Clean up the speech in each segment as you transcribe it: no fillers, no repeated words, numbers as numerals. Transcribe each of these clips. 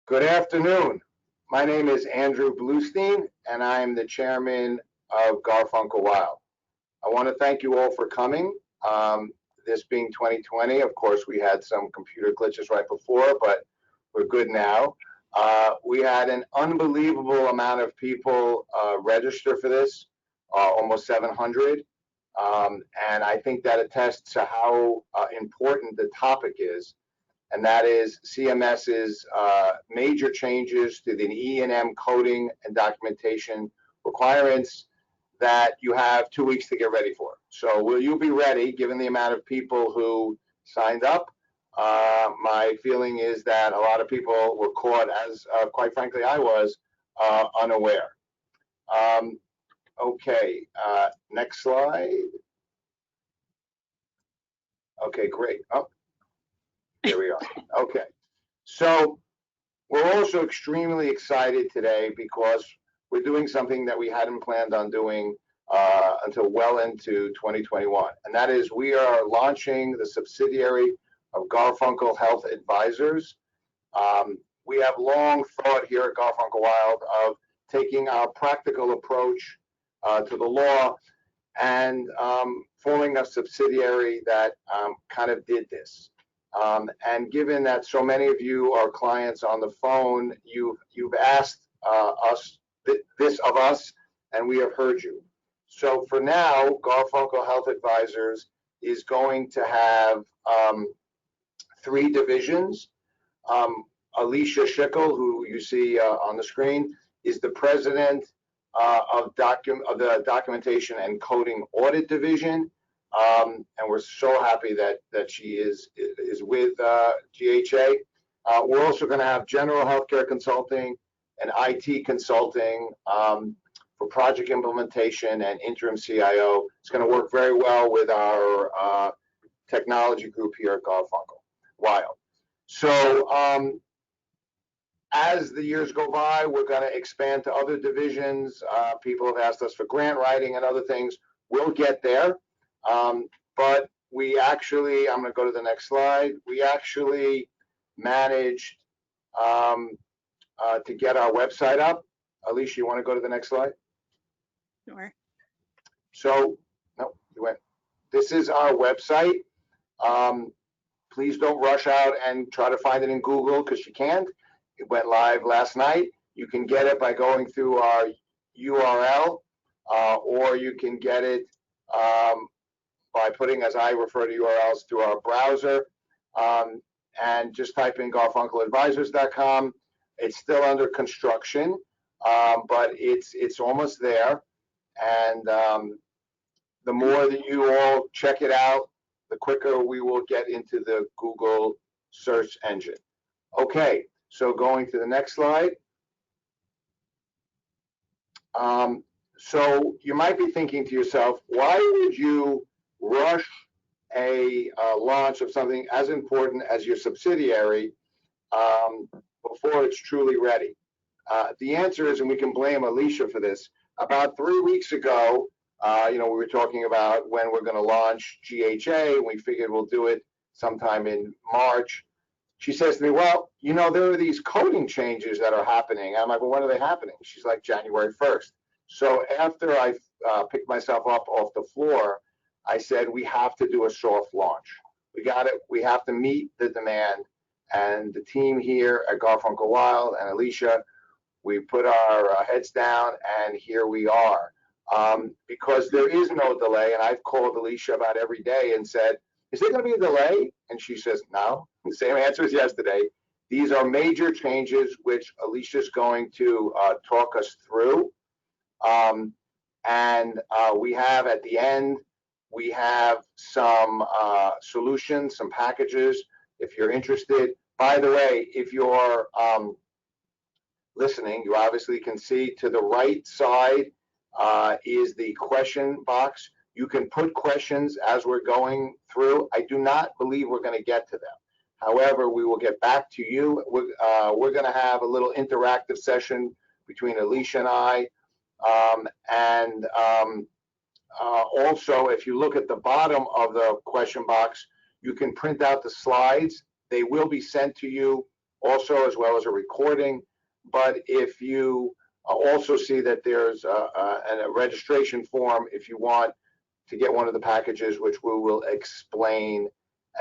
Good afternoon. My name is Andrew Bluestein, and I'm the chairman of Garfunkel Wild. I want to thank you all for coming. This being 2020, of course, we had some computer glitches right before, but we're good now. We had an unbelievable amount of people register for this, almost 700. And I think that attests to how important the topic is. And that is CMS's major changes to the E&M coding and documentation requirements that you have 2 weeks to get ready for. So will you be ready, given the amount of people who signed up? My feeling is that a lot of people were caught, as quite frankly I was, unaware. Okay, next slide. Okay, great. Oh. Here we are. Okay. So we're also extremely excited today because we're doing something that we hadn't planned on doing until well into 2021. And that is we are launching the subsidiary of Garfunkel Health Advisors. We have long thought here at Garfunkel Wild of taking our practical approach to the law and forming a subsidiary that kind of did this. And given that so many of you are clients on the phone, you've asked us this of us, and we have heard you. So for now, Garfunkel Health Advisors is going to have 3 divisions. Alicia Schickel, who you see on the screen, is the president of the Documentation and Coding Audit Division. And we're so happy that she is with GHA. We're also going to have general healthcare consulting and IT consulting for project implementation and interim CIO. It's going to work very well with our technology group here at Garfunkel Wild. So as the years go by, we're going to expand to other divisions. People have asked us for grant writing and other things. We'll get there. But we actually, I'm going to go to the next slide. We actually managed to get our website up. Alicia, you want to go to the next slide? Sure. So, no, you went. This is our website. Please don't rush out and try to find it in Google because you can't. It went live last night. You can get it by going through our URL, or you can get it by putting, as I refer to URLs, through our browser, and just type in garfunkeladvisors.com. It's still under construction, but it's almost there. And the more that you all check it out, the quicker we will get into the Google search engine. Okay, so going to the next slide. So you might be thinking to yourself, why would you rush a launch of something as important as your subsidiary before it's truly ready? The answer is, and we can blame Alicia for this, about 3 weeks ago, we were talking about when we're going to launch GHA, and we figured we'll do it sometime in March. She says to me, well, there are these coding changes that are happening. I'm like, well, when are they happening? She's like, January 1st. So after I picked myself up off the floor, I said, we have to do a soft launch. We have to meet the demand. And the team here at Garfunkel Wild and Alicia, we put our heads down, and here we are. Because there is no delay, and I've called Alicia about every day and said, is there going to be a delay? And she says, no. The same answer as yesterday. These are major changes which Alicia's going to talk us through. And we have at the end, we have some solutions, some packages, if you're interested. By the way, if you're listening, you obviously can see to the right side is the question box. You can put questions as we're going through. I do not believe we're going to get to them. However, we will get back to you. We're going to have a little interactive session between Alicia and I. Also, if you look at the bottom of the question box, you can print out the slides. They will be sent to you also, as well as a recording. But if you also see that there's a registration form if you want to get one of the packages, which we will explain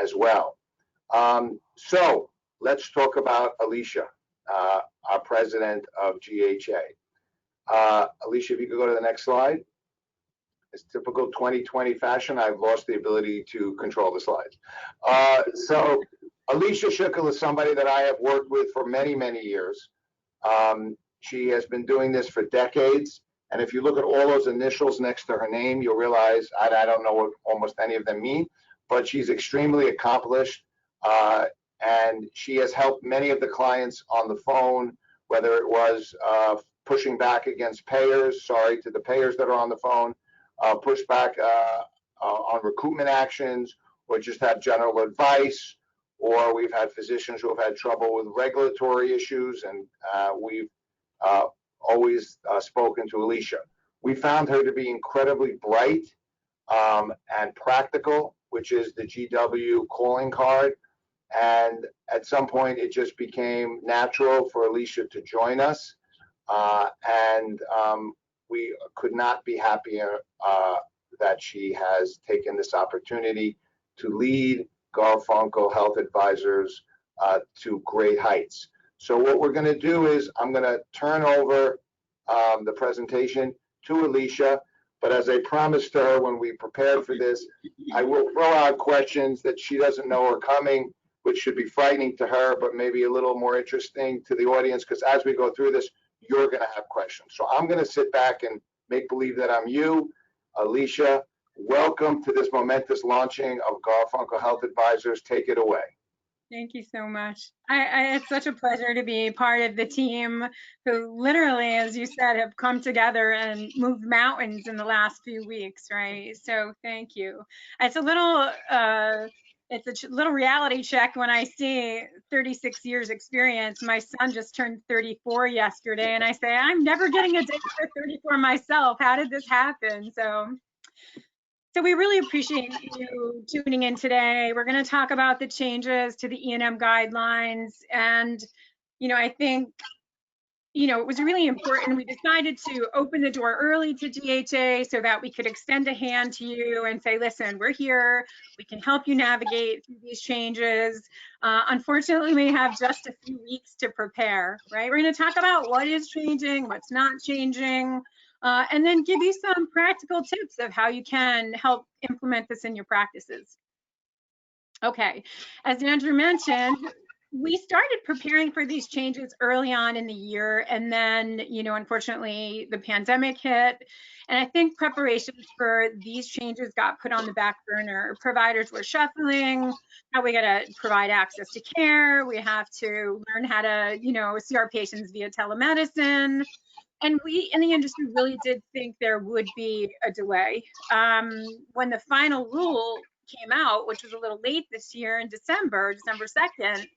as well. So let's talk about Alicia, our president of GHA. Alicia, if you could go to the next slide. It's typical 2020 fashion. I've lost the ability to control the slides. So Alicia Schuckel is somebody that I have worked with for many, many years. She has been doing this for decades. And if you look at all those initials next to her name, you'll realize I don't know what almost any of them mean, but she's extremely accomplished. And she has helped many of the clients on the phone, whether it was pushing back against payers, sorry to the payers that are on the phone, push back on recoupment actions, or just have general advice, or we've had physicians who have had trouble with regulatory issues, and we've always spoken to Alicia. We found her to be incredibly bright and practical, which is the GW calling card. And at some point, it just became natural for Alicia to join us. And we could not be happier that she has taken this opportunity to lead Garfunkel Health Advisors to great heights. So what we're going to do is I'm going to turn over the presentation to Alicia. But as I promised her when we prepared for this, I will throw out questions that she doesn't know are coming, which should be frightening to her, but maybe a little more interesting to the audience, because as we go through this, you're going to have questions. So I'm going to sit back and make believe that I'm you. Alicia, welcome to this momentous launching of Garfunkel Health Advisors. Take it away. Thank you so much. It's such a pleasure to be part of the team who literally, as you said, have come together and moved mountains in the last few weeks, right? So thank you. It's a little reality check when I see 36 years experience. My son just turned 34 yesterday, and I say, I'm never getting a date for 34 myself. How did this happen? So we really appreciate you tuning in today. We're going to talk about the changes to the E&M guidelines. And, I think, it was really important. We decided to open the door early to GHA so that we could extend a hand to you and say, listen, we're here. We can help you navigate through these changes. Unfortunately, we have just a few weeks to prepare, right? We're going to talk about what is changing, what's not changing, and then give you some practical tips of how you can help implement this in your practices. Okay, as Andrew mentioned, we started preparing for these changes early on in the year, and then, unfortunately, the pandemic hit, and I think preparations for these changes got put on the back burner. Providers were shuffling. Now we got to provide access to care. We have to learn how to, see our patients via telemedicine. And we in the industry really did think there would be a delay. When the final rule came out, which was a little late this year in December 2nd,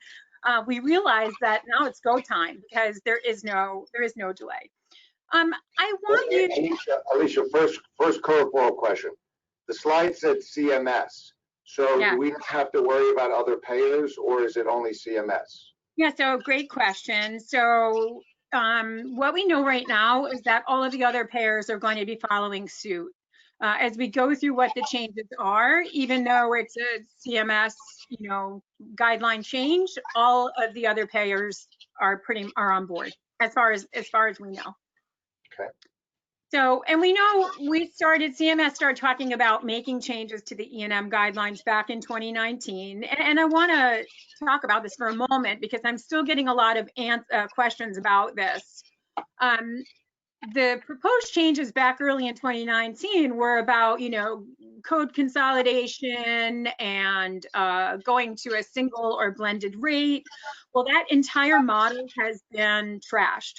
we realized that now it's go time because there is no delay. I want you, Alicia, first curveball question. The slide said CMS. So yeah. Do we have to worry about other payers, or is it only CMS? Yeah, so great question. So what we know right now is that all of the other payers are going to be following suit. As we go through what the changes are, even though it's a CMS, guideline change, all of the other payers are on board as far as we know. Okay. So, and we know CMS started talking about making changes to the E&M guidelines back in 2019. And I want to talk about this for a moment because I'm still getting a lot of questions about this. The proposed changes back early in 2019 were about, code consolidation and going to a single or blended rate. Well, that entire model has been trashed.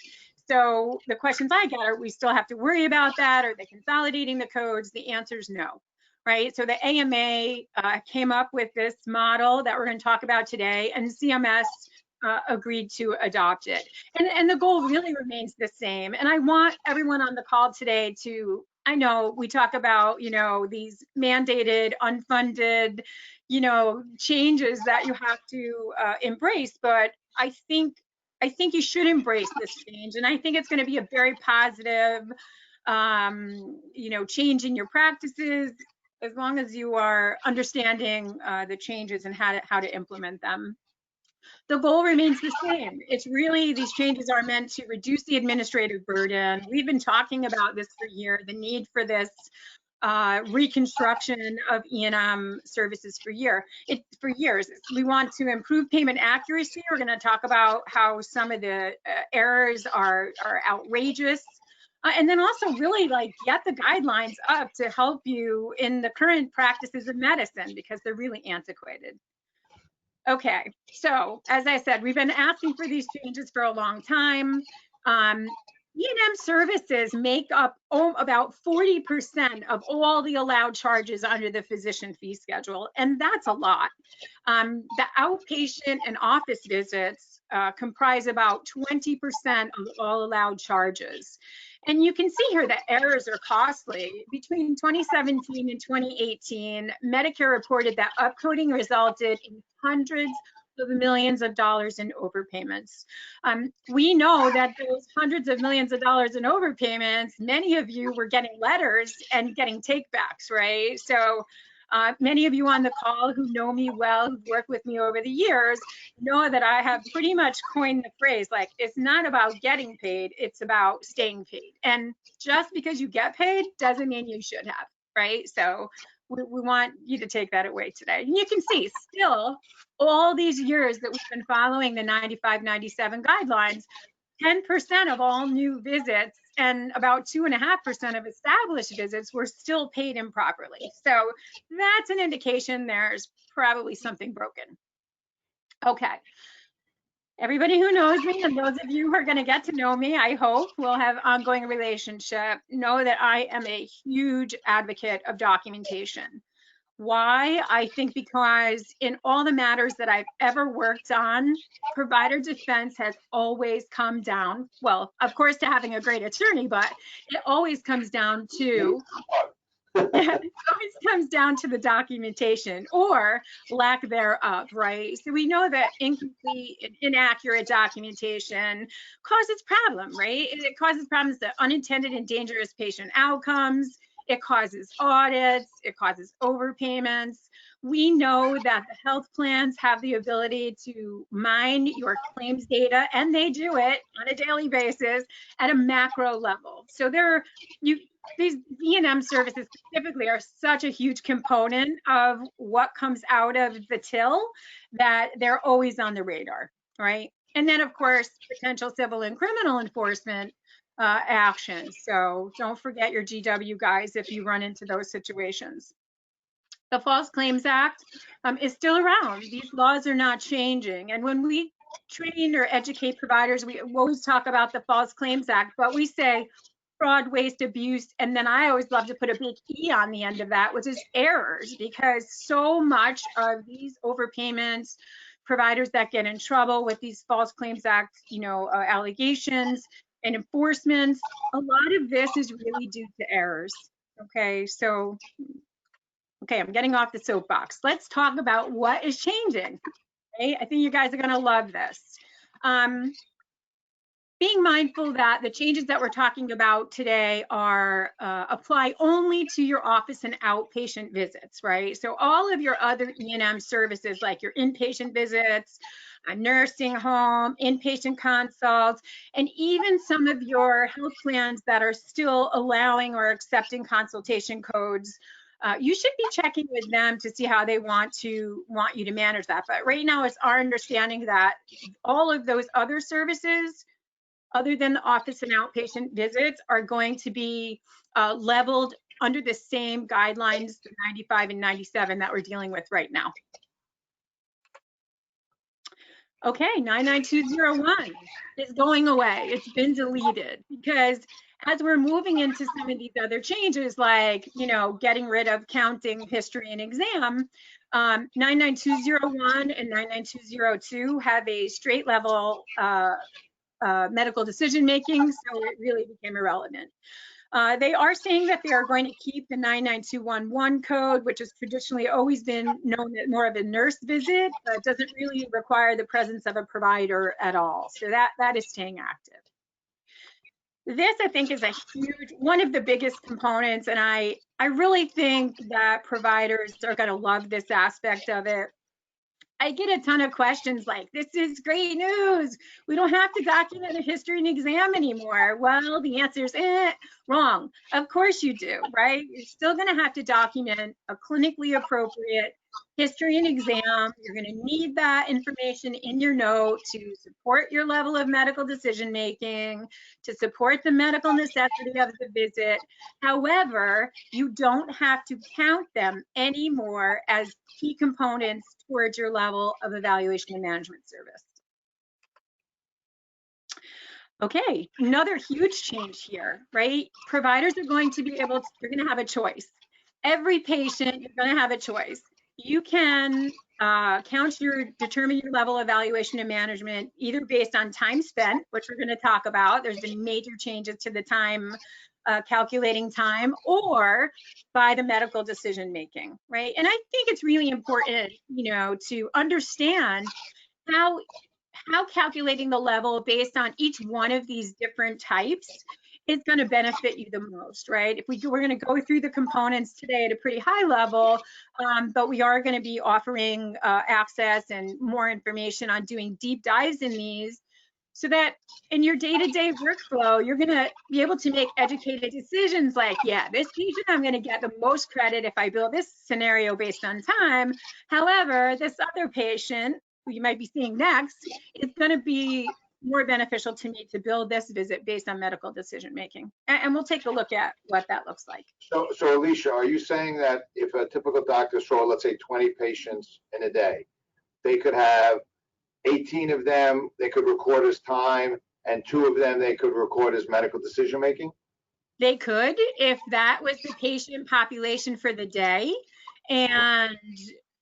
So the questions I get are, we still have to worry about that? Are they consolidating the codes? The answer is no, right? So the AMA came up with this model that we're going to talk about today, and CMS agreed to adopt it. And the goal really remains the same. And I want everyone on the call today to, I know we talk about, these mandated, unfunded, changes that you have to embrace, but I think you should embrace this change, and I think it's going to be a very positive, change in your practices, as long as you are understanding the changes and how to implement them. The goal remains the same. It's really, these changes are meant to reduce the administrative burden. We've been talking about this for years, the need for this reconstruction of E&M services for years. We want to improve payment accuracy. We're going to talk about how some of the errors are outrageous. And then also really get the guidelines up to help you in the current practices of medicine, because they're really antiquated. Okay, so as I said, we've been asking for these changes for a long time. E&M services make up about 40% of all the allowed charges under the physician fee schedule, and that's a lot. The outpatient and office visits comprise about 20% of all allowed charges. And you can see here that errors are costly. Between 2017 and 2018, Medicare reported that upcoding resulted in hundreds of millions of dollars in overpayments. We know that those hundreds of millions of dollars in overpayments, many of you were getting letters and getting takebacks, right? So many of you on the call who know me well, who've worked with me over the years, know that I have pretty much coined the phrase, it's not about getting paid, it's about staying paid. And just because you get paid doesn't mean you should have, right? So we want you to take that away today. And you can see still, all these years that we've been following the 95-97 guidelines, 10% of all new visits and about 2.5% of established visits were still paid improperly. So that's an indication there's probably something broken. Okay. Everybody who knows me, and those of you who are going to get to know me, I hope will have ongoing relationship, know that I am a huge advocate of documentation. Why? I think because in all the matters that I've ever worked on, provider defense has always come down, well, of course, to having a great attorney, but it always comes down to the documentation or lack thereof, right? So we know that incomplete and inaccurate documentation causes problem, right? It causes problems that unintended and dangerous patient outcomes. It causes audits, it causes overpayments. We know that the health plans have the ability to mine your claims data, and they do it on a daily basis at a macro level. So these E&M services specifically are such a huge component of what comes out of the till that they're always on the radar, right? And then, of course, potential civil and criminal enforcement actions. So don't forget your GW guys if you run into those situations. The False Claims Act is still around. These laws are not changing. And when we train or educate providers, we always talk about the False Claims Act, but we say fraud, waste, abuse, and then I always love to put a big E on the end of that, which is errors, because so much of these overpayments, providers that get in trouble with these False Claims Act, allegations and enforcements, a lot of this is really due to errors. Okay, so, I'm getting off the soapbox. Let's talk about what is changing. Okay, I think you guys are going to love this. Being mindful that the changes that we're talking about today are apply only to your office and outpatient visits, right? So all of your other E&M services, like your inpatient visits, a nursing home, inpatient consults, and even some of your health plans that are still allowing or accepting consultation codes, you should be checking with them to see how they want you to manage that. But right now, it's our understanding that all of those other services, other than the office and outpatient visits, are going to be leveled under the same guidelines, the 95 and 97 that we're dealing with right now. Okay, 99201 is going away. It's been deleted because as we're moving into some of these other changes, like, getting rid of counting history and exam, 99201 and 99202 have a straight level medical decision making, so it really became irrelevant. They are saying that they are going to keep the 99211 code, which has traditionally always been known as more of a nurse visit, but doesn't really require the presence of a provider at all. So that is staying active. This, I think, is a huge, one of the biggest components, and I really think that providers are going to love this aspect of it. I get a ton of questions like, this is great news. We don't have to document a history and exam anymore. Well, the answer is wrong. Of course you do, right? You're still going to have to document a clinically appropriate history and exam. You're going to need that information in your note to support your level of medical decision making, to support the medical necessity of the visit. However, you don't have to count them anymore as key components towards your level of evaluation and management service. Okay, another huge change here, right? Providers are going to be able to, you're going to have a choice. Every patient, you're going to have a choice. You can determine your level of evaluation and management either based on time spent, which we're going to talk about. There's been major changes to the time, calculating time, or by the medical decision making, right? And I think it's really important, you know, to understand how calculating the level based on each one of these different types is going to benefit you the most, right? If we're going to go through the components today at a pretty high level, but we are going to be offering access and more information on doing deep dives in these, so that in your day-to-day workflow, you're going to be able to make educated decisions like, yeah, this patient, I'm going to get the most credit if I bill this scenario based on time. However, this other patient who you might be seeing next is going to be more beneficial to me to bill this visit based on medical decision making. And we'll take a look at what that looks like. So Alicia, are you saying that if a typical doctor saw, let's say, 20 patients in a day, they could have 18 of them they could record as time, and 2 of them they could record as medical decision making? They could, if that was the patient population for the day, and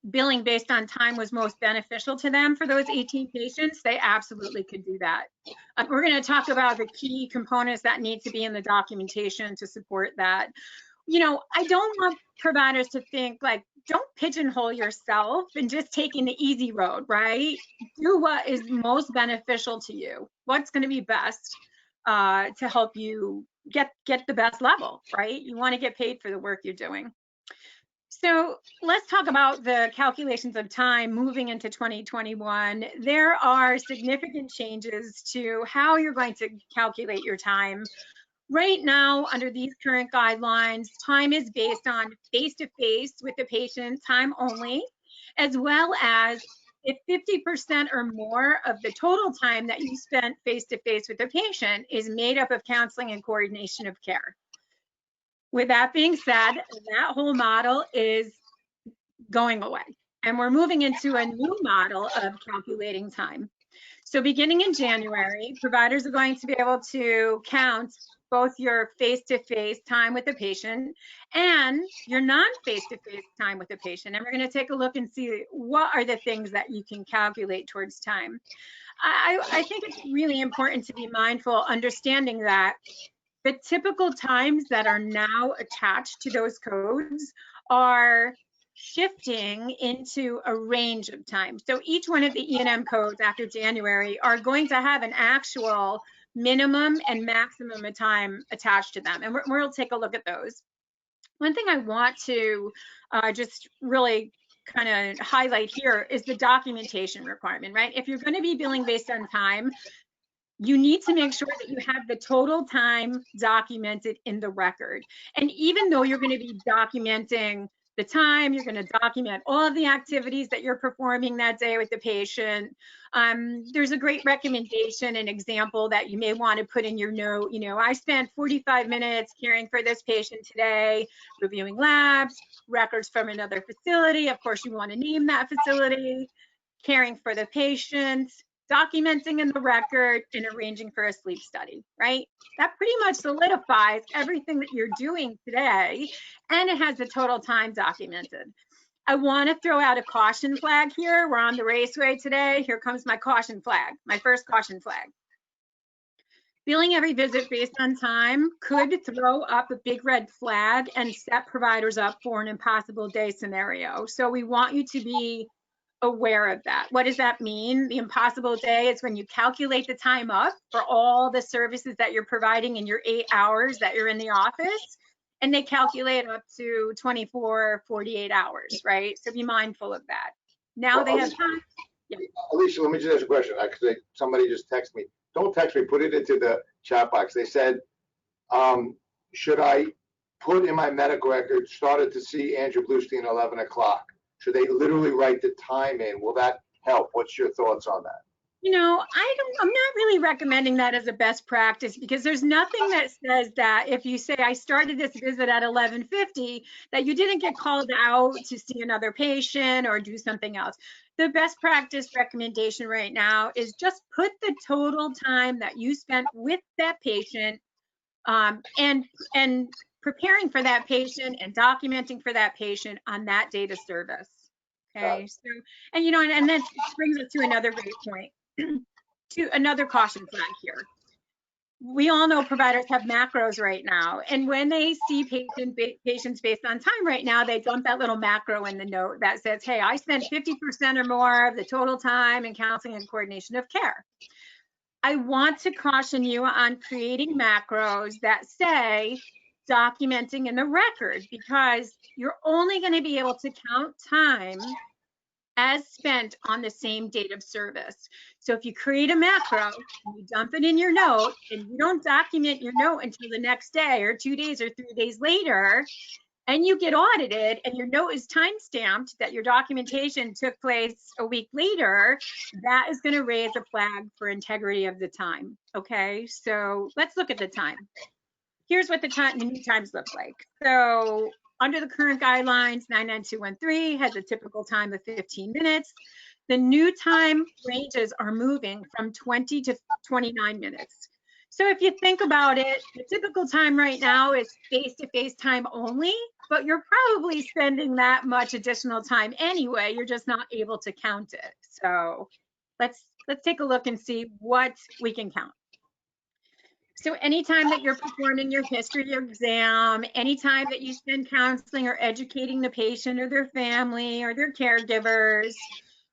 billing based on time was most beneficial to them for those 18 patients, they absolutely could do that. We're going to talk about the key components that need to be in the documentation to support that. You know, I don't want providers to think like, don't pigeonhole yourself and just taking the easy road, right? Do what is most beneficial to you. What's going to be best to help you get the best level, right? You want to get paid for the work you're doing. So let's talk about the calculations of time moving into 2021. There are significant changes to how you're going to calculate your time. Right now, under these current guidelines, time is based on face-to-face with the patient, time only, as well as if 50% or more of the total time that you spent face-to-face with the patient is made up of counseling and coordination of care. With that being said, that whole model is going away, and we're moving into a new model of calculating time. So beginning in January, providers are going to be able to count both your face-to-face time with the patient and your non-face-to-face time with the patient. And we're going to take a look and see what are the things that you can calculate towards time. I think it's really important to be mindful, understanding that the typical times that are now attached to those codes are shifting into a range of time. So each one of the E&M codes after January are going to have an actual minimum and maximum of time attached to them. And we'll take a look at those. One thing I want to just really kind of highlight here is the documentation requirement, right? If you're going to be billing based on time, you need to make sure that you have the total time documented in the record. And even though you're going to be documenting the time, you're going to document all of the activities that you're performing that day with the patient. There's a great recommendation, an example that you may want to put in your note. You know, I spent 45 minutes caring for this patient today, reviewing labs, records from another facility. Of course, you want to name that facility, caring for the patient, documenting in the record, and arranging for a sleep study, right? That pretty much solidifies everything that you're doing today, and it has the total time documented. I want to throw out a caution flag here. We're on the raceway today. Here comes my caution flag, my first caution flag. Billing every visit based on time could throw up a big red flag and set providers up for an impossible day scenario. So we want you to be aware of that. What does that mean? The impossible day is when you calculate the time up for all the services that you're providing in your 8 hours that you're in the office, and they calculate up to 24, 48 hours, right? So be mindful of that. Now they have time. Yeah. Alicia, let me just ask a question, because somebody just texted me. Don't text me, put it into the chat box. They said, should I put in my medical record, started to see Andrew Bluestein at 11 o'clock? Should they literally write the time in? Will that help? What's your thoughts on that? You know, I'm not really recommending that as a best practice, because there's nothing that says that if you say I started this visit at 11:50, that you didn't get called out to see another patient or do something else. The best practice recommendation right now is just put the total time that you spent with that patient, and preparing for that patient and documenting for that patient on that date of service. Okay, so, and you know, and that brings us to another great point, to another caution flag here. We all know providers have macros right now, and when they see patients based on time right now, they dump that little macro in the note that says, hey, I spent 50% or more of the total time in counseling and coordination of care. I want to caution you on creating macros that say documenting in the record, because you're only going to be able to count time as spent on the same date of service. So if you create a macro and you dump it in your note and you don't document your note until the next day or 2 days or 3 days later, and you get audited and your note is time-stamped that your documentation took place a week later, that is going to raise a flag for integrity of the time. Okay, so let's look at the time. Here's what the new times look like. So under the current guidelines, 99213 has a typical time of 15 minutes. The new time ranges are moving from 20 to 29 minutes. So if you think about it, the typical time right now is face-to-face time only, but you're probably spending that much additional time anyway. You're just not able to count it. So let's take a look and see what we can count. So anytime that you're performing your history exam, anytime that you spend counseling or educating the patient or their family or their caregivers,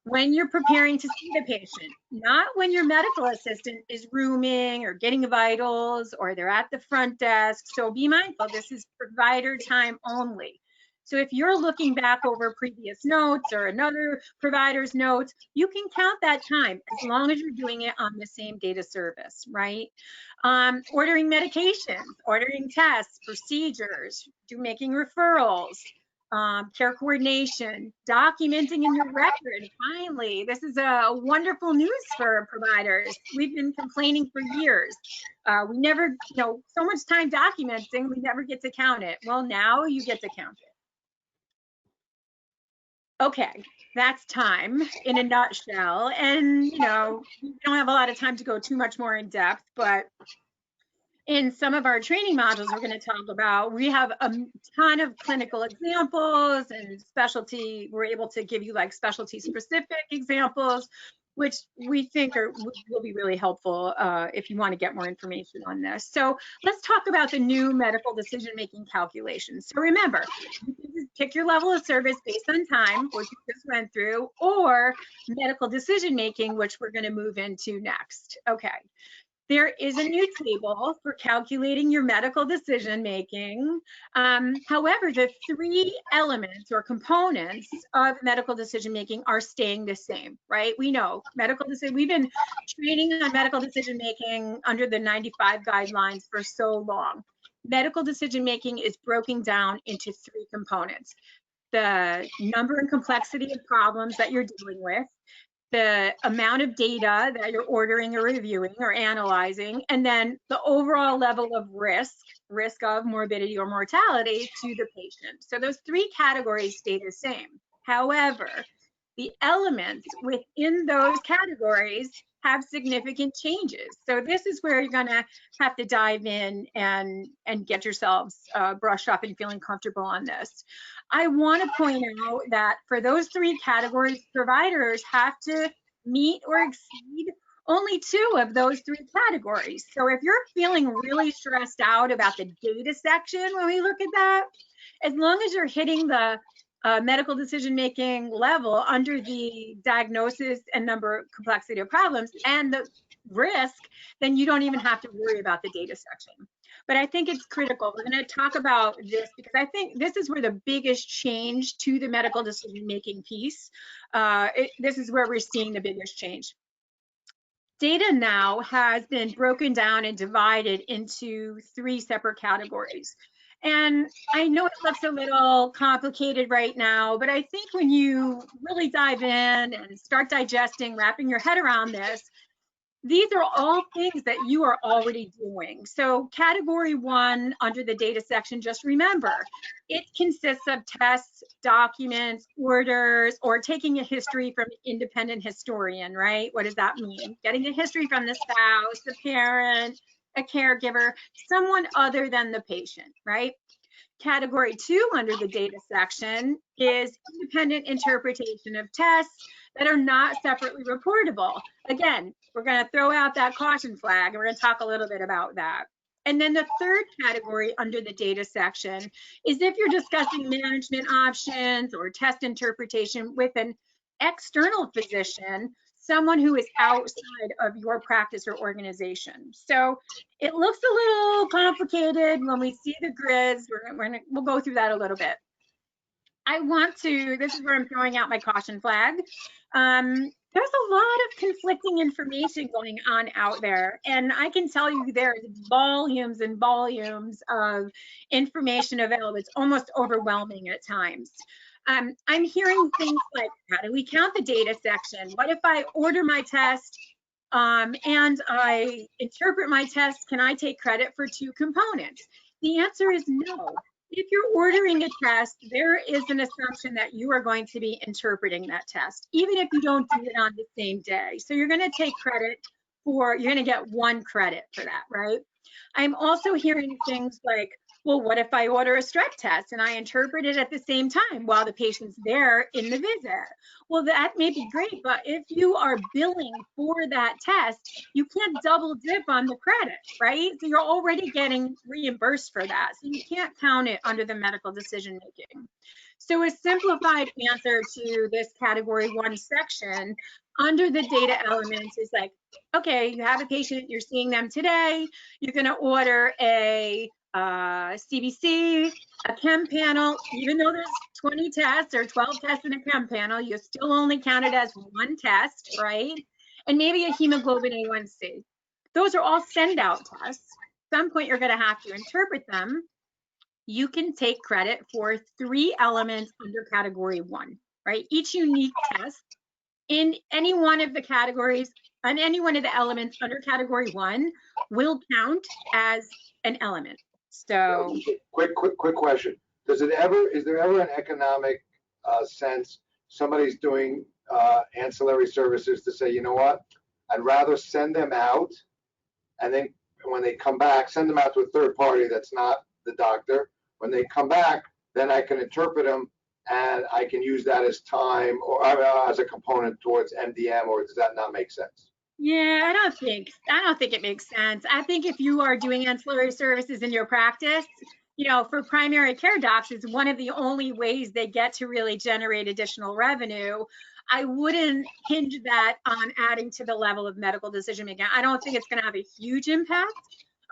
when you're preparing to see the patient, not when your medical assistant is rooming or getting vitals or they're at the front desk. So be mindful, this is provider time only. So if you're looking back over previous notes or another provider's notes, you can count that time as long as you're doing it on the same date of service, right? Ordering medications, ordering tests, procedures, making referrals, care coordination, documenting in your record. Finally, this is a wonderful news for providers. We've been complaining for years. We never, so much time documenting, we never get to count it. Well, now you get to count it. Okay, that's time in a nutshell. And, we don't have a lot of time to go too much more in depth, but in some of our training modules we're going to talk about, we have a ton of clinical examples and specialty. We're able to give you like specialty specific examples, which we think will be really helpful if you want to get more information on this. So let's talk about the new medical decision-making calculations. So remember, you can just pick your level of service based on time, which we just went through, or medical decision-making, which we're going to move into next. Okay. There is a new table for calculating your medical decision making. However, the 3 elements or components of medical decision making are staying the same, right? We know we've been training on medical decision making under the 95 guidelines for so long. Medical decision making is broken down into 3 components: the number and complexity of problems that you're dealing with, the amount of data that you're ordering or reviewing or analyzing, and then the overall level of risk of morbidity or mortality to the patient. So those 3 categories stay the same. However, the elements within those categories have significant changes. So this is where you're gonna have to dive in and get yourselves brushed up and feeling comfortable on this. I wanna point out that for those 3 categories, providers have to meet or exceed only 2 of those 3 categories. So if you're feeling really stressed out about the data section when we look at that, as long as you're hitting the medical decision-making level under the diagnosis and number complexity of problems and the risk, then you don't even have to worry about the data section. But I think it's critical. We're going to talk about this because I think this is where the biggest change to the medical decision-making piece, this is where we're seeing the biggest change. Data now has been broken down and divided into 3 separate categories. And I know it looks a little complicated right now, but I think when you really dive in and start digesting, wrapping your head around this, these are all things that you are already doing. So category 1 under the data section, just remember, it consists of tests, documents, orders, or taking a history from an independent historian, right? What does that mean? Getting a history from the spouse, the parent, a caregiver, someone other than the patient, right? Category 2 under the data section is independent interpretation of tests that are not separately reportable. Again, we're going to throw out that caution flag, and we're going to talk a little bit about that. And then the third category under the data section is if you're discussing management options or test interpretation with an external physician, someone who is outside of your practice or organization. So it looks a little complicated when we see the grids. We'll go through that a little bit. This is where I'm throwing out my caution flag. There's a lot of conflicting information going on out there, and I can tell you there's volumes and volumes of information available. It's almost overwhelming at times. I'm hearing things like, how do we count the data section? What if I order my test and I interpret my test? Can I take credit for 2 components? The answer is no. If you're ordering a test, there is an assumption that you are going to be interpreting that test, even if you don't do it on the same day. So you're going to take credit you're going to get 1 credit for that, right? I'm also hearing things like, well, what if I order a strep test and I interpret it at the same time while the patient's there in the visit? Well, that may be great, but if you are billing for that test, you can't double dip on the credit, right? So you're already getting reimbursed for that. So you can't count it under the medical decision making. So a simplified answer to this category 1 section under the data elements is like, okay, you have a patient, you're seeing them today, you're going to order a CBC, a chem panel. Even though there's 20 tests or 12 tests in a chem panel, you still only count it as 1 test, right? And maybe a hemoglobin A1C. Those are all send out tests. At some point, you're going to have to interpret them. You can take credit for 3 elements under category 1, right? Each unique test in any one of the categories, on any one of the elements under category 1 will count as an element. So quick question. Is there ever an economic sense somebody's doing ancillary services to say, you know what, I'd rather send them out, and then when they come back, send them out to a third party that's not the doctor. When they come back, then I can interpret them and I can use that as time or as a component towards MDM, or does that not make sense? yeah, I don't think it makes sense. I think if you are doing ancillary services in your practice, you know, for primary care docs, it's one of the only ways they get to really generate additional revenue. I wouldn't hinge that on adding to the level of medical decision making. I don't think it's going to have a huge impact.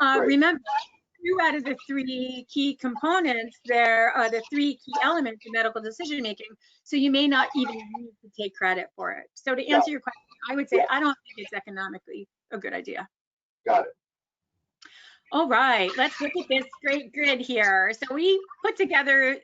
Remember, 2 out of the 3 key components there are the 3 key elements of medical decision making. So you may not even need to take credit for it. So to answer your question, I would say I don't think it's economically a good idea. Got it. All right, let's look at this great grid here. So we put together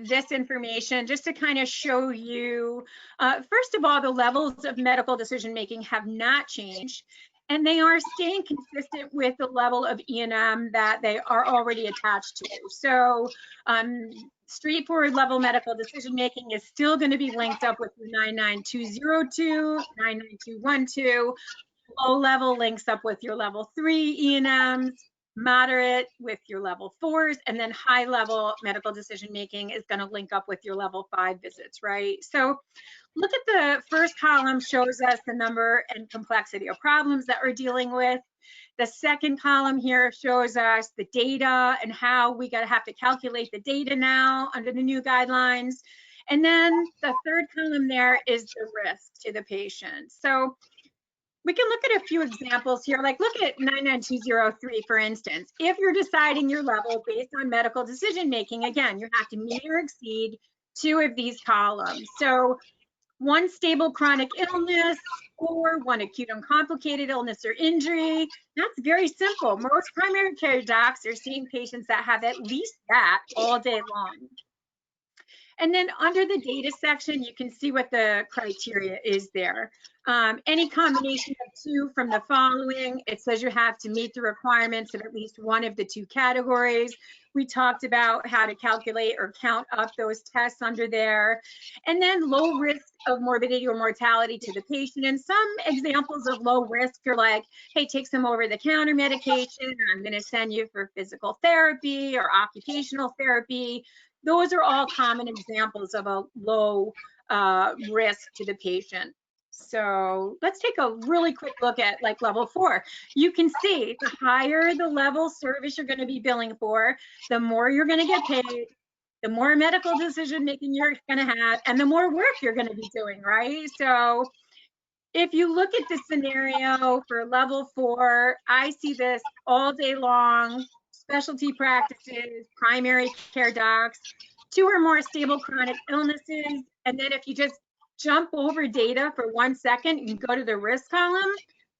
this information just to kind of show you, first of all, the levels of medical decision making have not changed, and they are staying consistent with the level of E&M that they are already attached to. So straightforward level medical decision making is still going to be linked up with your 99202, 99212. Low level links up with your level 3 E&Ms, moderate with your level 4s, and then high level medical decision making is going to link up with your level 5 visits, right? So look at the first column, shows us the number and complexity of problems that we're dealing with. The second column here shows us the data and how we have to calculate the data now under the new guidelines. And then the third column there is the risk to the patient. So we can look at a few examples here, like look at 99203, for instance. If you're deciding your level based on medical decision-making, again, you have to meet or exceed 2 of these columns. So 1 stable chronic illness or 1 acute uncomplicated illness or injury. That's very simple. Most primary care docs are seeing patients that have at least that all day long. And then under the data section, you can see what the criteria is there. Any combination of 2 from the following, it says you have to meet the requirements of at least 1 of the 2 categories. We talked about how to calculate or count up those tests under there. And then low risk of morbidity or mortality to the patient. And some examples of low risk are like, hey, take some over-the-counter medication, or I'm gonna send you for physical therapy or occupational therapy. Those are all common examples of a low risk to the patient. So let's take a really quick look at like level 4. You can see the higher the level service you're going to be billing for, the more you're going to get paid, the more medical decision making you're going to have, and the more work you're going to be doing, right? So if you look at the scenario for level 4, I see this all day long. Specialty practices, primary care docs, 2 or more stable chronic illnesses. And then if you just jump over data for 1 second and go to the risk column,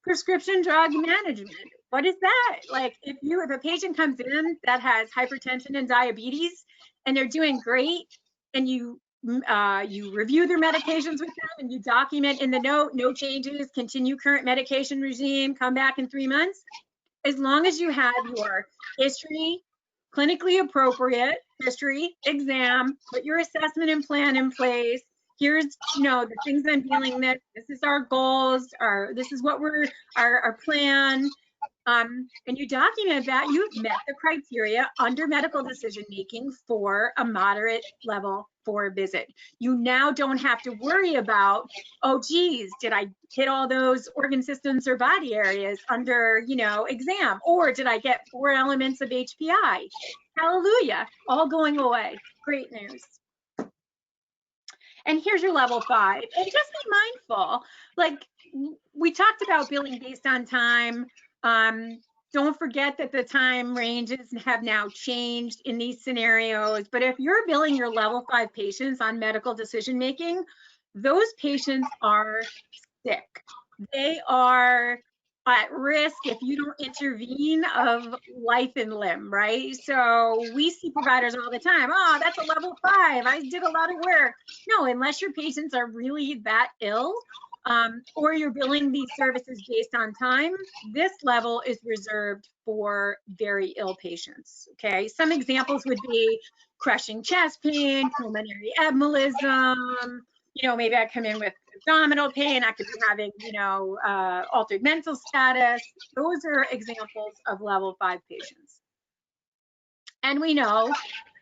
prescription drug management. What is that? Like if a patient comes in that has hypertension and diabetes and they're doing great, and you review their medications with them and you document in the note, no changes, continue current medication regime, come back in 3 months. As long as you have your history, clinically appropriate history, exam, put your assessment and plan in place. Here's, the things I'm dealing with. This is our goals, this is what our plan. And you document that you've met the criteria under medical decision making for a moderate level 4 visit. You now don't have to worry about, oh geez, did I hit all those organ systems or body areas under, exam, or did I get 4 elements of HPI? Hallelujah, all going away. Great news. And here's your level 5. And just be mindful, like we talked about billing based on time. Don't forget that the time ranges have now changed in these scenarios. But if you're billing your level 5 patients on medical decision making, those patients are sick. They are at risk if you don't intervene of life and limb, right? So we see providers all the time, oh, that's a level 5, I did a lot of work. No, unless your patients are really that ill, or you're billing these services based on time, this level is reserved for very ill patients, okay? Some examples would be crushing chest pain, pulmonary embolism, maybe I come in with abdominal pain, I could be having, altered mental status. Those are examples of level 5 patients. And we know,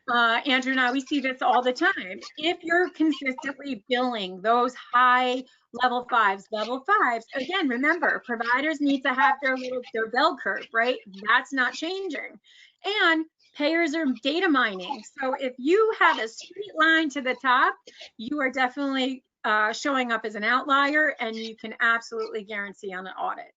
Andrew and I, we see this all the time. If you're consistently billing those high level 5s, again, remember, providers need to have their bell curve, right? That's not changing. And payers are data mining. So if you have a straight line to the top, you are definitely showing up as an outlier, and you can absolutely guarantee on an audit.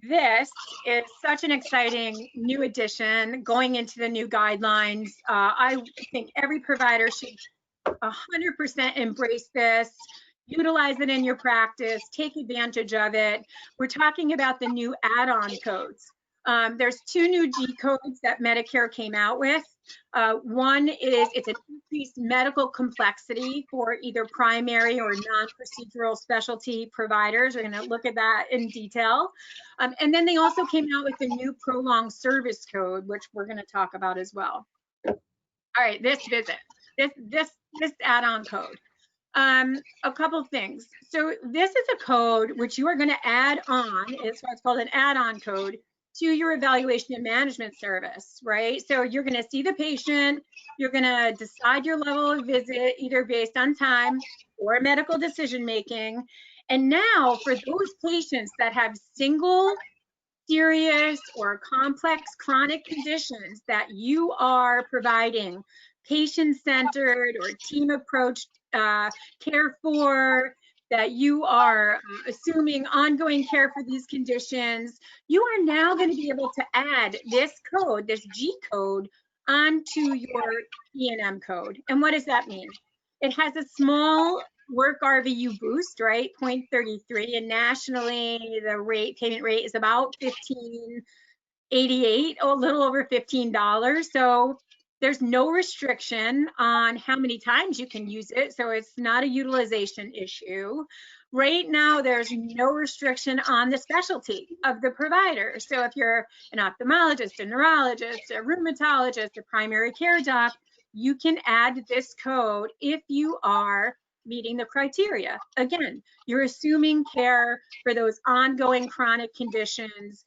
This is such an exciting new addition going into the new guidelines. I think every provider should 100% embrace this, utilize it in your practice, take advantage of it. We're talking about the new add-on codes. There's 2 new G codes that Medicare came out with. One is it's an increased medical complexity for either primary or non-procedural specialty providers. We're going to look at that in detail. And then they also came out with a new prolonged service code, which we're going to talk about as well. All right, this add-on code. A couple things. So this is a code which you are going to add on. It's what's called an add-on code to your evaluation and management service, right? So you're going to see the patient, you're going to decide your level of visit either based on time or medical decision making. And now for those patients that have single, serious, or complex chronic conditions that you are providing patient-centered or team approach care for, that you are assuming ongoing care for these conditions, you are now going to be able to add this code, this G code, onto your E&M code. And what does that mean? It has a small work RVU boost, right? 0.33, and nationally the payment rate is about $15.88, a little over $15. So there's no restriction on how many times you can use it, so it's not a utilization issue. Right now, there's no restriction on the specialty of the provider. So if you're an ophthalmologist, a neurologist, a rheumatologist, a primary care doc, you can add this code if you are meeting the criteria. Again, you're assuming care for those ongoing chronic conditions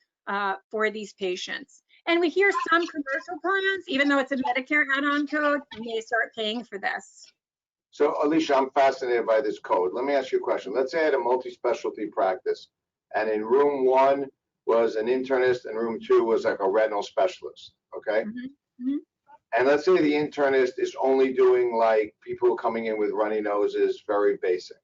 for these patients. And we hear some commercial plans, even though it's a Medicare add-on code, may start paying for this. So Alicia, I'm fascinated by this code. Let me ask you a question. Let's say I had a multi-specialty practice, and in room 1 was an internist, and room 2 was like a retinal specialist, okay? And let's say the internist is only doing like people coming in with runny noses, very basic.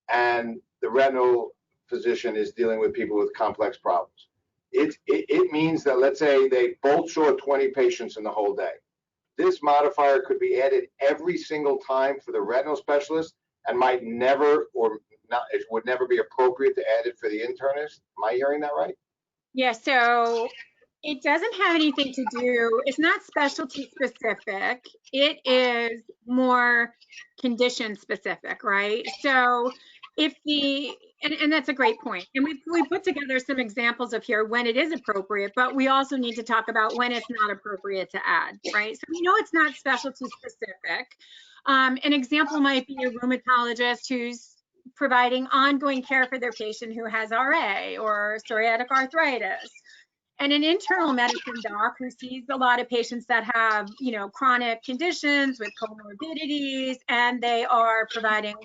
And the retinal physician is dealing with people with complex problems. It means that, let's say they both saw 20 patients in the whole day. This modifier could be added every single time for the retinal specialist and might never, or not, it would never be appropriate to add it for the internist. Am I hearing that right? Yeah, so it doesn't have anything to do, it's not specialty specific. It is more condition specific, right? So if and that's a great point. And we put together some examples of here when it is appropriate, but we also need to talk about when it's not appropriate to add, right? So we know it's not specialty specific. An example might be a rheumatologist who's providing ongoing care for their patient who has RA or psoriatic arthritis. And an internal medicine doc who sees a lot of patients that have, chronic conditions with comorbidities, and they are providing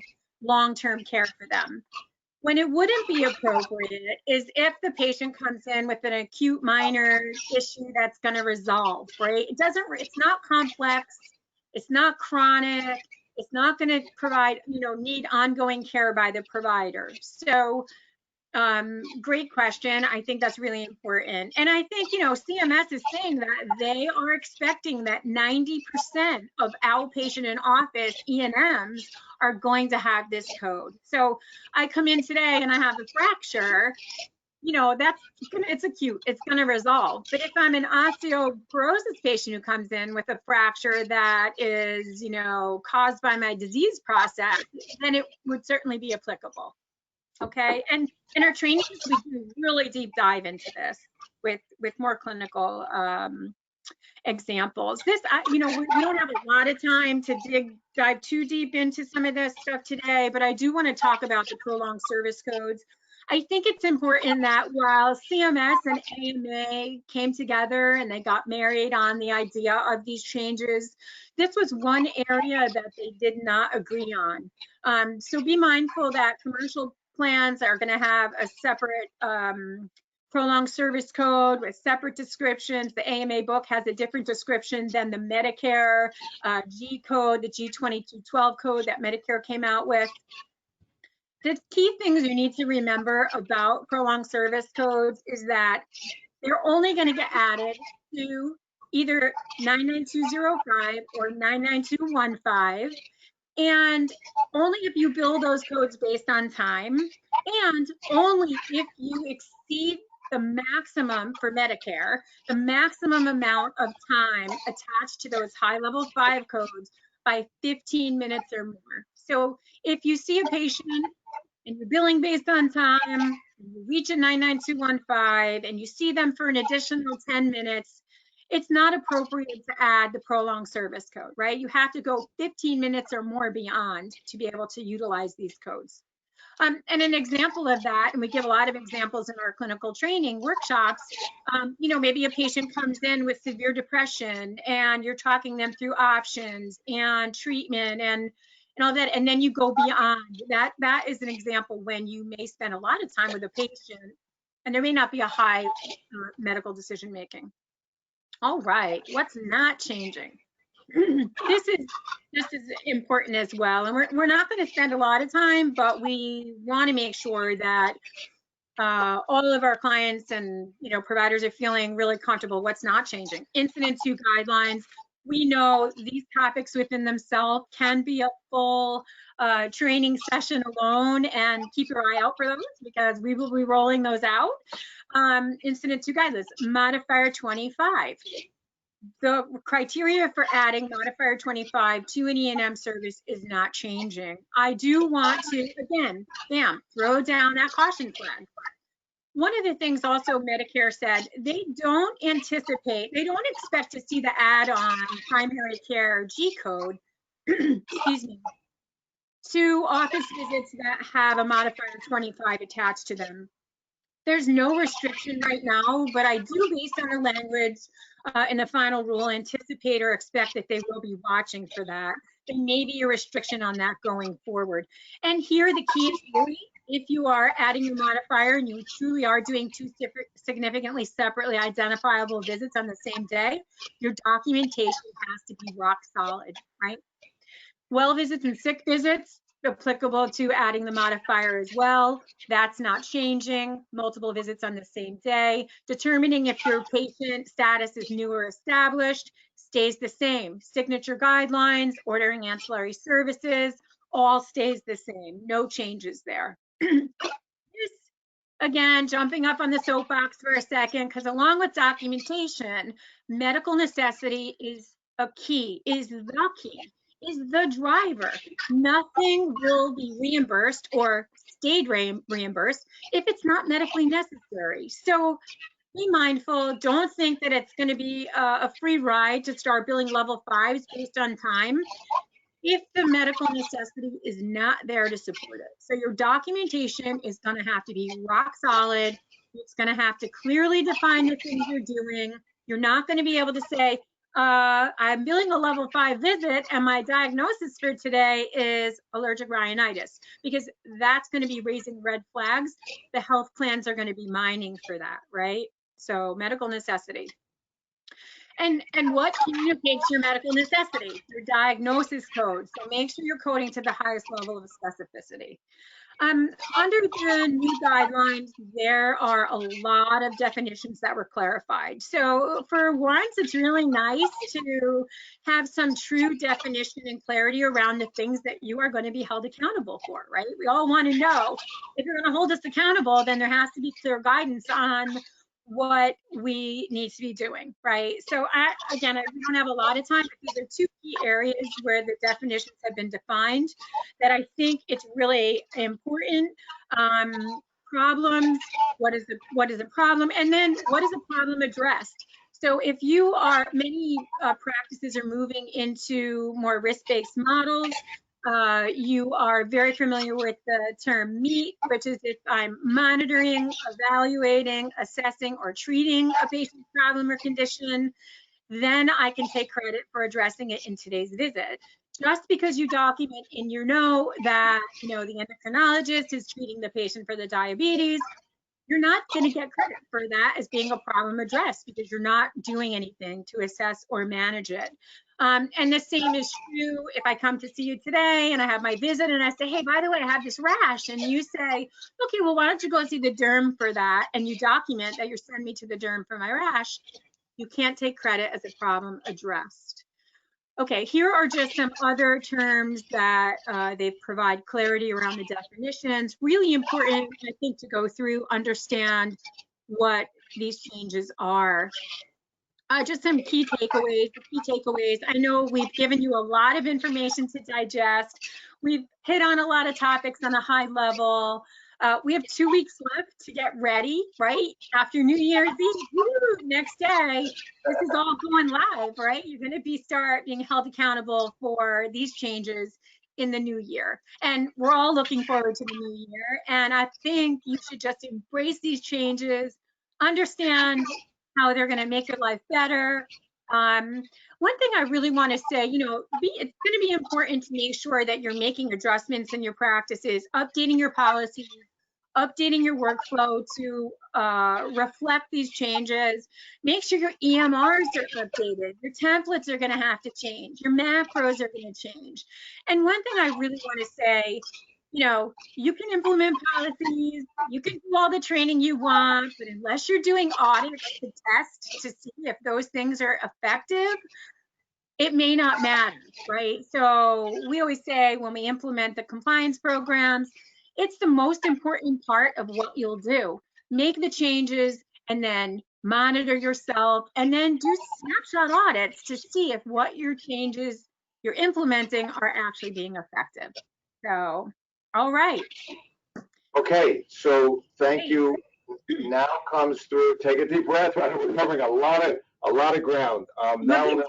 long-term care for them. When it wouldn't be appropriate is if the patient comes in with an acute minor issue that's going to resolve, right? It's not complex, it's not chronic, it's not going to provide, need ongoing care by the provider. So great question. I think that's really important. And I think, CMS is saying that they are expecting that 90% of outpatient and office E&Ms are going to have this code. So I come in today and I have a fracture, it's acute, it's going to resolve. But if I'm an osteoporosis patient who comes in with a fracture that is, caused by my disease process, then it would certainly be applicable. Okay, and in our trainings, we do really deep dive into this with more clinical examples. This, we don't have a lot of time to dive too deep into some of this stuff today, but I do want to talk about the prolonged service codes. I think it's important that while CMS and AMA came together and they got married on the idea of these changes, this was one area that they did not agree on. So be mindful that commercial plans are going to have a separate prolonged service code with separate descriptions. The AMA book has a different description than the Medicare G code, the G2212 code that Medicare came out with. The key things you need to remember about prolonged service codes is that they're only going to get added to either 99205 or 99215. And only if you bill those codes based on time, and only if you exceed the maximum for Medicare, the maximum amount of time attached to those high-level 5 codes by 15 minutes or more. So if you see a patient and you're billing based on time, and you reach a 99215, and you see them for an additional 10 minutes, it's not appropriate to add the prolonged service code, right? You have to go 15 minutes or more beyond to be able to utilize these codes. And an example of that, and we give a lot of examples in our clinical training workshops, maybe a patient comes in with severe depression and you're talking them through options and treatment, and and all that, and then you go beyond that. That is an example when you may spend a lot of time with a patient and there may not be a high medical decision making. All right, what's not changing? This is important as well, and we're not going to spend a lot of time, but we want to make sure that all of our clients and providers are feeling really comfortable. What's not changing? Incident to guidelines. We know these topics within themselves can be a full training session alone, and keep your eye out for those because we will be rolling those out. Incident to guidelines, modifier 25. The criteria for adding modifier 25 to an E&M service is not changing. I do want to, again, throw down that caution flag. One of the things also Medicare said, they don't expect to see the add-on primary care G code, excuse me, to office visits that have a modifier 25 attached to them. There's no restriction right now, but I do, based on the language in the final rule, anticipate or expect that they will be watching for that. There may be a restriction on that going forward. And here the key is really, if you are adding a modifier and you truly are doing two significantly separately identifiable visits on the same day, your documentation has to be rock solid, right? Well visits and sick visits, applicable to adding the modifier as well. That's not changing. Multiple visits on the same day. Determining if your patient status is new or established stays the same. Signature guidelines, ordering ancillary services, all stays the same. No changes there. This, again, jumping up on the soapbox for a second, because along with documentation, medical necessity is a key, is the key, is the driver. Nothing will be reimbursed or stayed reimbursed if it's not medically necessary. So be mindful. Don't think that it's going to be a free ride to start billing level 5s based on time if the medical necessity is not there to support it. So your documentation is going to have to be rock solid. It's going to have to clearly define the things you're doing. You're not going to be able to say, I'm billing a level 5 visit and my diagnosis for today is allergic rhinitis, because that's going to be raising red flags. The health plans are going to be mining for that, right? So medical necessity. And what communicates your medical necessity? Your diagnosis code. So make sure you're coding to the highest level of specificity. Under the new guidelines, there are a lot of definitions that were clarified. So for once, it's really nice to have some true definition and clarity around the things that you are going to be held accountable for, right? We all want to know, if you're going to hold us accountable, then there has to be clear guidance on what we need to be doing, right? So again, we don't have a lot of time, but these are two key areas where the definitions have been defined that I think it's really important. Problems, what is a problem? And then what is a problem addressed? So if you are, many practices are moving into more risk-based models. You are very familiar with the term MEET, which is if I'm monitoring, evaluating, assessing, or treating a patient's problem or condition, then I can take credit for addressing it in today's visit. Just because you document in your note that, the endocrinologist is treating the patient for the diabetes, you're not going to get credit for that as being a problem addressed, because you're not doing anything to assess or manage it. And the same is true if I come to see you today and I have my visit and I say, hey, by the way, I have this rash. And you say, okay, well, why don't you go see the derm for that? And you document that you're sending me to the derm for my rash. You can't take credit as a problem addressed. Okay, here are just some other terms that they provide clarity around the definitions. Really important, I think, to go through, understand what these changes are. Just some key takeaways. I know we've given you a lot of information to digest. We've hit on a lot of topics on a high level. We have 2 weeks left to get ready, right? After New Year's Eve, next day, this is all going live, right? You're going to start being held accountable for these changes in the new year. And we're all looking forward to the new year. And I think you should just embrace these changes, understand how they're going to make your life better, One thing I really want to say, it's going to be important to make sure that you're making adjustments in your practices, updating your policies, updating your workflow to reflect these changes. Make sure your EMRs are updated. Your templates are going to have to change. Your macros are going to change. And one thing I really want to say, you can implement policies, you can do all the training you want, but unless you're doing audits to test to see if those things are effective, it may not matter, right? So we always say when we implement the compliance programs, it's the most important part of what you'll do. Make the changes and then monitor yourself and then do snapshot audits to see if what your changes you're implementing are actually being effective. So, all right. Okay, so thank you. Now comes through, take a deep breath. We're covering a lot of ground. Now you're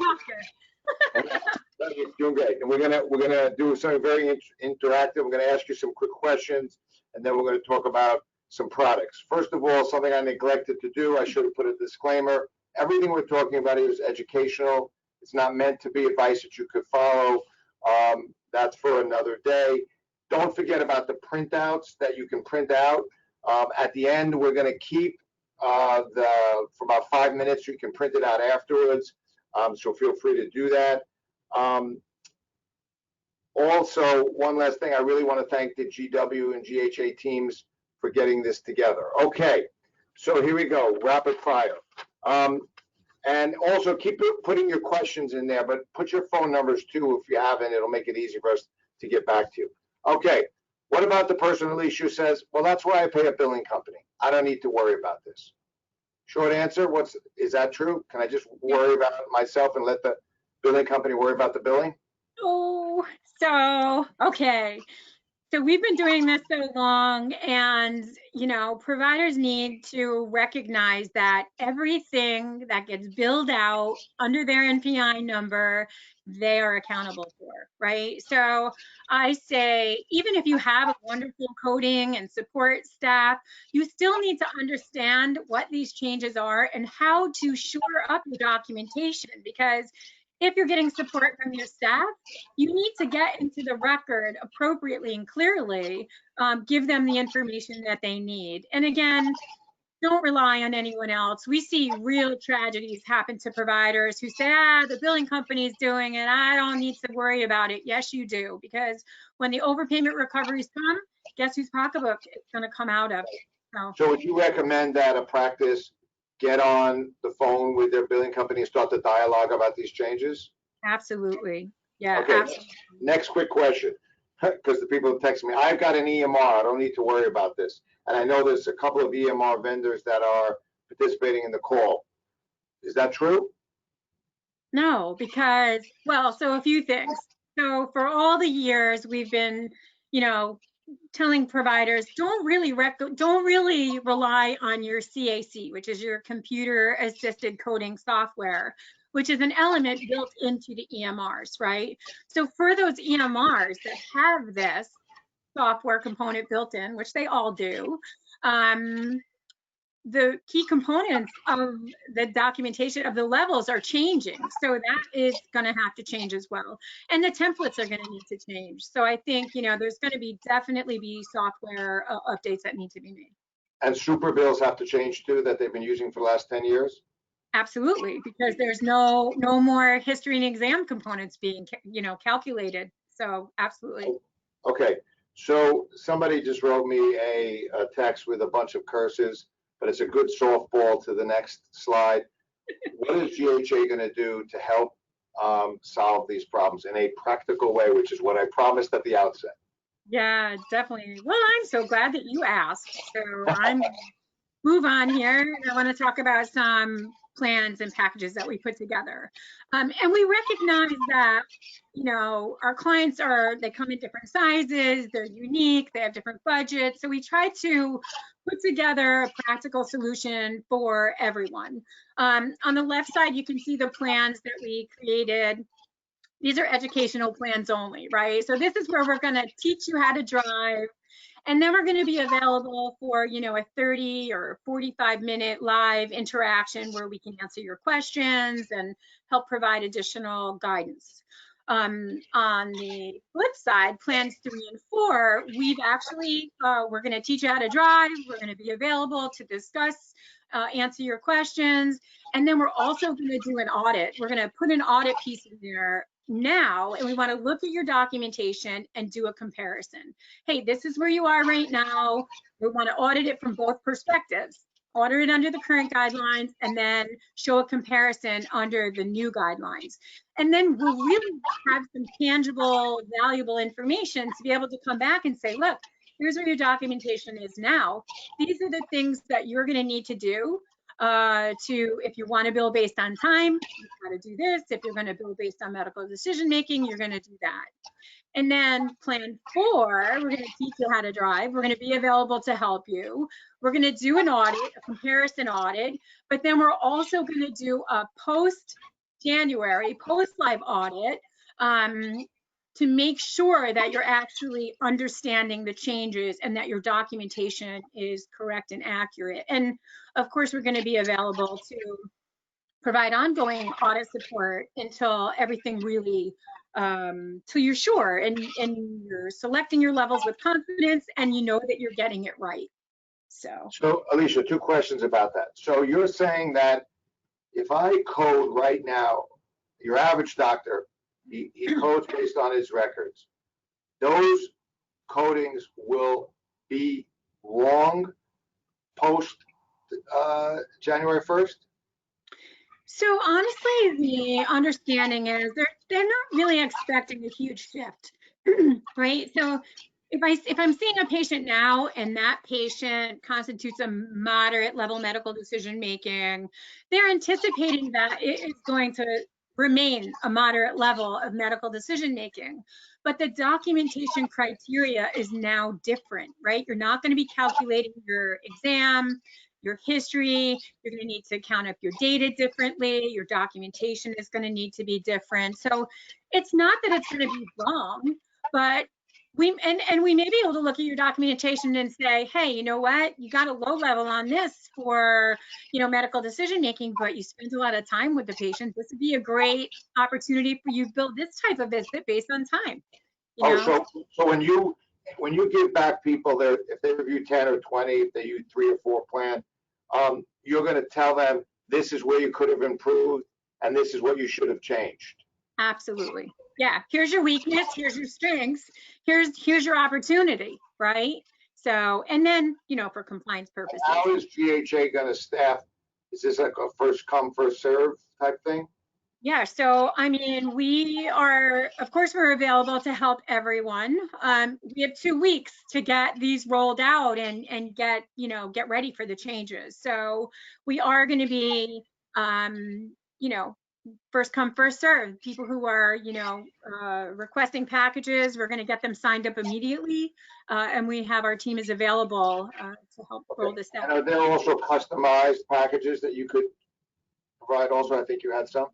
doing great. And we're gonna do something very interactive. We're gonna ask you some quick questions, and then we're gonna talk about some products. First of all, something I neglected to do, I should have put a disclaimer. Everything we're talking about here is educational. It's not meant to be advice that you could follow. That's for another day. Don't forget about the printouts that you can print out. At the end, we're going to keep for about 5 minutes. You can print it out afterwards. So feel free to do that. Also, one last thing, I really want to thank the GW and GHA teams for getting this together. Okay, so here we go, rapid fire. And also keep putting your questions in there, but put your phone numbers too if you haven't. It'll make it easy for us to get back to you. Okay, what about the person, Alicia, who says, well, that's why I pay a billing company. I don't need to worry about this. Short answer, is that true? Can I just worry about it myself and let the billing company worry about the billing? Oh, so, okay. So we've been doing this so long, and providers need to recognize that everything that gets billed out under their NPI number, they are accountable for, right? So I say, even if you have a wonderful coding and support staff, you still need to understand what these changes are and how to shore up your documentation, because if you're getting support from your staff, you need to get into the record appropriately and clearly, give them the information that they need. And again, don't rely on anyone else. We see real tragedies happen to providers who say, the billing company's doing it, I don't need to worry about it. Yes, you do, because when the overpayment recoveries come, guess whose pocketbook it's going to come out of? So would you recommend that a practice get on the phone with their billing company and start the dialogue about these changes? Absolutely. Yeah. Okay. Absolutely. Next quick question, because the people have texted me, I've got an EMR, I don't need to worry about this. And I know there's a couple of EMR vendors that are participating in the call. Is that true? No, because, well, so a few things. So for all the years we've been, telling providers, don't really rely on your CAC, which is your computer assisted coding software, which is an element built into the EMRs, right? So for those EMRs that have this software component built in, which they all do, the key components of the documentation of the levels are changing. So that is going to have to change as well. And the templates are going to need to change. So I think, there's going to definitely be software updates that need to be made. And super bills have to change too, that they've been using for the last 10 years? Absolutely, because there's no more history and exam components being, calculated. So absolutely. Okay, so somebody just wrote me a text with a bunch of curses, but it's a good softball to the next slide. What is GHA going to do to help solve these problems in a practical way, which is what I promised at the outset? Yeah, definitely. Well, I'm so glad that you asked. So I'm move on here. I want to talk about some plans and packages that we put together. And we recognize that, our clients they come in different sizes, they're unique, they have different budgets. So we try to put together a practical solution for everyone. On the left side, you can see the plans that we created. These are educational plans only, right? So this is where we're going to teach you how to drive And then we're going to be available for, a 30 or 45-minute live interaction where we can answer your questions and help provide additional guidance. On the flip side, plans 3 and 4, we've actually, we're going to teach you how to drive. We're going to be available to discuss, answer your questions. And then we're also going to do an audit. We're going to put an audit piece in there now, and we want to look at your documentation and do a comparison. Hey, this is where you are right now. We want to audit it from both perspectives. Audit it under the current guidelines and then show a comparison under the new guidelines. And then we'll really have some tangible, valuable information to be able to come back and say, look, here's where your documentation is now. These are the things that you're going to need to do if you want to bill based on time, you've got to do this. If you're going to bill based on medical decision making, you're going to do that. And then plan 4, we're going to teach you how to drive. We're going to be available to help you. We're going to do an audit, a comparison audit, but then we're also going to do a post-January, post-live audit to make sure that you're actually understanding the changes and that your documentation is correct and accurate. And of course, we're going to be available to provide ongoing audit support until everything really, till you're sure and you're selecting your levels with confidence and you know that you're getting it right. So Alicia, 2 questions about that. So you're saying that if I code right now, your average doctor, he codes based on his records. Those codings will be wrong post January 1st? So honestly, the understanding is they're not really expecting a huge shift, right? So if I'm seeing a patient now and that patient constitutes a moderate level medical decision making, they're anticipating that it is going to remain a moderate level of medical decision making. But the documentation criteria is now different, right? You're not going to be calculating your exam, your history. You're going to need to count up your data differently. Your documentation is going to need to be different. So it's not that it's going to be wrong, but we may be able to look at your documentation and say, hey, you know what? You got a low level on this for, medical decision making, but you spent a lot of time with the patient. This would be a great opportunity for you to build this type of visit based on time. So when you give back people if they review 10 or 20, if they use 3 or 4 plan, you're going to tell them this is where you could have improved and this is what you should have changed. Absolutely. Yeah. Here's your weakness. Here's your strengths. Here's your opportunity, right? So, and then, for compliance purposes. How is GHA going to staff? Is this like a first come, first serve type thing? Yeah, so I mean, we are, of course, we're available to help everyone. We have 2 weeks to get these rolled out and get ready for the changes. So we are going to be, first come, first serve. People who are, requesting packages, we're going to get them signed up immediately, and we have our team is available to help roll this out. And are there also customized packages that you could provide? Also, I think you had some.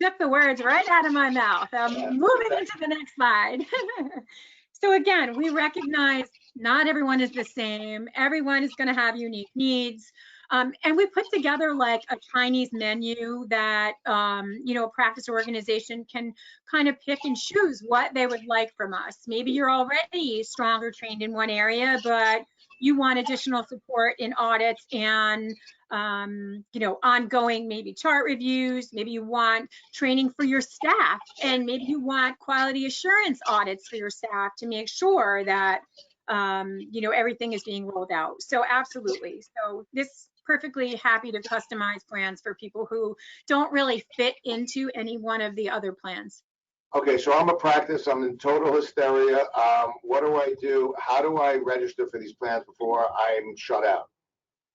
Took the words right out of my mouth. Moving into the next slide. So again, we recognize not everyone is the same. Everyone is going to have unique needs. And we put together like a Chinese menu that, a practice organization can kind of pick and choose what they would like from us. Maybe you're already strong or trained in one area, but you want additional support in audits and, ongoing maybe chart reviews. Maybe you want training for your staff, and maybe you want quality assurance audits for your staff to make sure that, everything is being rolled out. So absolutely. So this perfectly happy to customize plans for people who don't really fit into any one of the other plans. Okay, so I'm a practice. I'm in total hysteria. What do I do? How do I register for these plans before I'm shut out?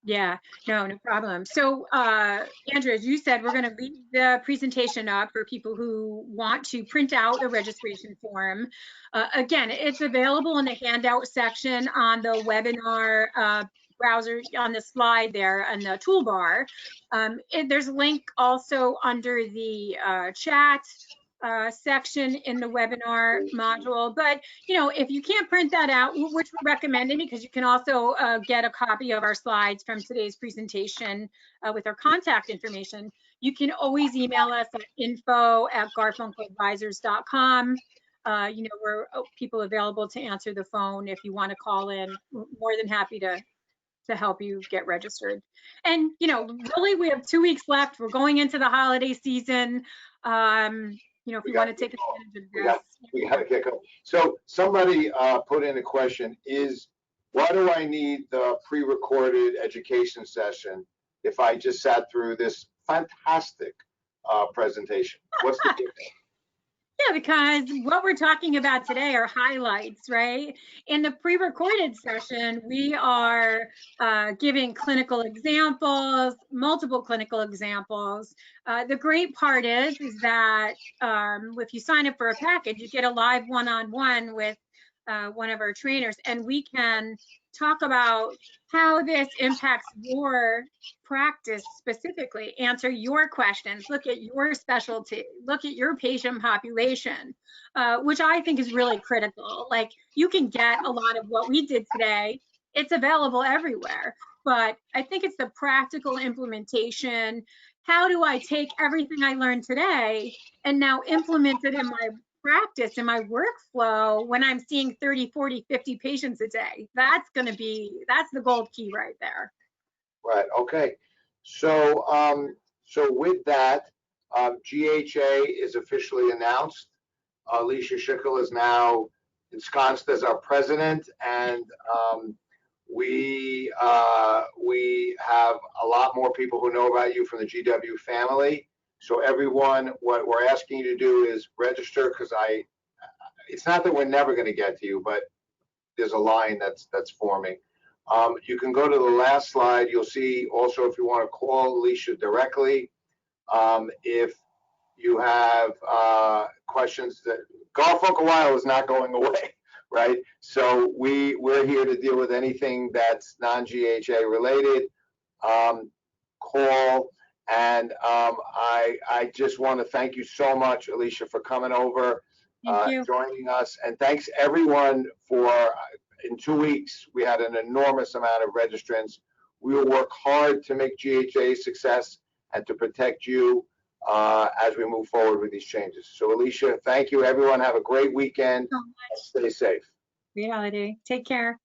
Yeah, no problem. So, Andrew, as you said, we're going to leave the presentation up for people who want to print out a registration form. Again, it's available in the handout section on the webinar browser on the slide there and the toolbar. There's a link also under the chat. section in the webinar module. But, you know, if you can't print that out, which we're recommending, because you can also get a copy of our slides from today's presentation with our contact information, you can always email us at info@garfunkeladvisors.com. You know, we're people available to answer the phone if you want to call in. More than happy to help you get registered. And, you know, really, we have 2 weeks left. We're going into the holiday season. You know, if you want to take advantage of this. We got to kick off. So somebody put in a question, why do I need the pre-recorded education session if I just sat through this fantastic presentation? What's the difference? Yeah, because what we're talking about today are highlights, right? In the pre-recorded session, we are giving clinical examples, multiple clinical examples. The great part is that if you sign up for a package, you get a live one-on-one with one of our trainers, and we can talk about how this impacts your practice specifically, answer your questions, look at your specialty, look at your patient population, which I think is really critical. Like, you can get a lot of what we did today. It's available everywhere, but I think it's the practical implementation. How do I take everything I learned today and now implement it in my practice, in my workflow, when I'm seeing 30, 40, 50 patients a day? That's the gold key right there. Right. Okay. So, so with that, GHA is officially announced. Alicia Schickel is now ensconced as our president, and we have a lot more people who know about you from the GW family. So everyone, what we're asking you to do is register, because it's not that we're never going to get to you, but there's a line that's forming. You can go to the last slide. You'll see also if you want to call Alicia directly. If you have questions, that Garfunkel Wild is not going away, right? So we're here to deal with anything that's non-GHA related. Call. And I just want to thank you so much, Alicia, for coming over, joining us. And thanks everyone for, in 2 weeks, we had an enormous amount of registrants. We will work hard to make GHA a success and to protect you as we move forward with these changes. So Alicia, thank you everyone. Have a great weekend. So much. Stay safe. Reality. Take care.